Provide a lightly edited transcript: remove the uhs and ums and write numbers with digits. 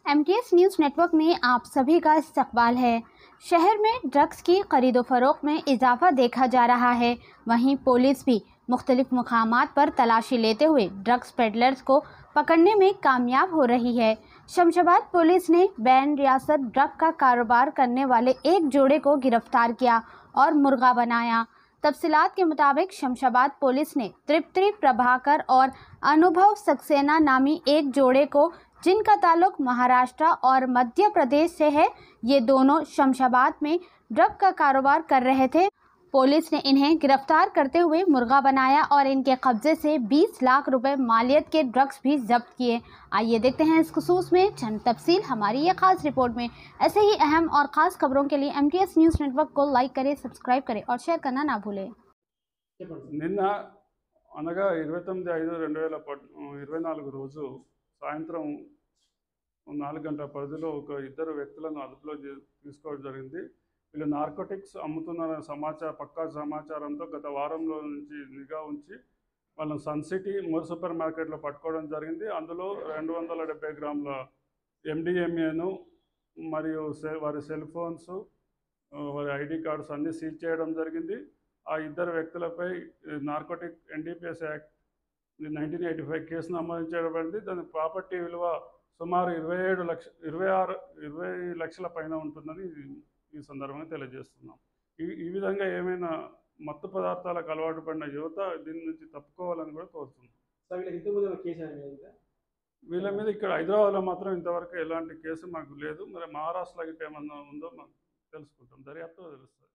MTS news network में आप सभी का इस्तकबाल है। शहर में ड्रग्स की खरीदो फरोख्त में इजाफा देखा जा रहा है। वहीं पुलिस भी मुख्तलिफ मुकामात पर तलाशी लेते हुए ड्रग्स पेडलर्स को पकड़ने में कामयाब हो रही है। शमशाबाद पुलिस ने बैन रियासत ड्रग का कारोबार करने वाले एक जोड़े को गिरफ्तार किया और मुर्गा बनाया। तफसीलात के मुताबिक शमशाबाद पुलिस ने तृप्ति प्रभाकर और अनुभव सक्सेना नामी एक जोड़े को, जिनका ताल्लुक महाराष्ट्र और मध्य प्रदेश से है, ये दोनों शमशाबाद में ड्रग का कारोबार कर रहे थे। पुलिस ने इन्हें गिरफ्तार करते हुए मुर्गा बनाया और इनके कब्जे से 20 लाख रुपए मालियत के ड्रग्स भी जब्त किए। आइए देखते हैं इस खुसूस में चंद तफसील हमारी ये खास रिपोर्ट में। ऐसे ही अहम और ख़ास खबरों के लिए एमटीएस न्यूज़ नेटवर्क को लाइक करें, सब्सक्राइब करें और शेयर करना ना भूलें। నిన్న అనగా 29/5/2024 రోజు సాయంత్రం 4 గంటల పరిధిలో ఒక ఇద్దరు వ్యక్తులను అదుపులో తీసుకోవడం జరిగింది. వీళ్ళు నార్కోటిక్స్ అమ్ముతున్న పక్కా సమాచారంతో గత వారంలో నుంచి నిఘా ఉంచి వాళ్ళని సన్ సిటీ మోర్ సూపర్ మార్కెట్లో పట్టుకోవడం జరిగింది. అందులో 270 గ్రాముల ఎండిఎంఏను మరియు వారి సెల్ ఫోన్స్, వారి ఐడి కార్డ్స్ అన్నీ సీజ్ చేయడం జరిగింది. ఆ ఇద్దరు వ్యక్తులపై నార్కోటిక్ ఎన్డీపీఎస్ యాక్ట్ 1985 కేసు నమోదు చేయబడింది. దాని ప్రాపర్టీ విలువ సుమారు 20 లక్షల పైన ఉంటుందని ఈ సందర్భంగా తెలియజేస్తున్నాం. ఈ విధంగా ఏమైనా మత్తు పదార్థాలకు అలవాటు పడిన యువత దీని నుంచి తప్పుకోవాలని కూడా కోరుతున్నాం. వీళ్ళ మీద ఇక్కడ హైదరాబాద్లో మాత్రం ఇంతవరకు ఎలాంటి కేసు మాకు లేదు. మరి మహారాష్ట్రలో ఏమన్నా ఉందో మాకు తెలుసుకుంటాం, దర్యాప్తు తెలుస్తుంది.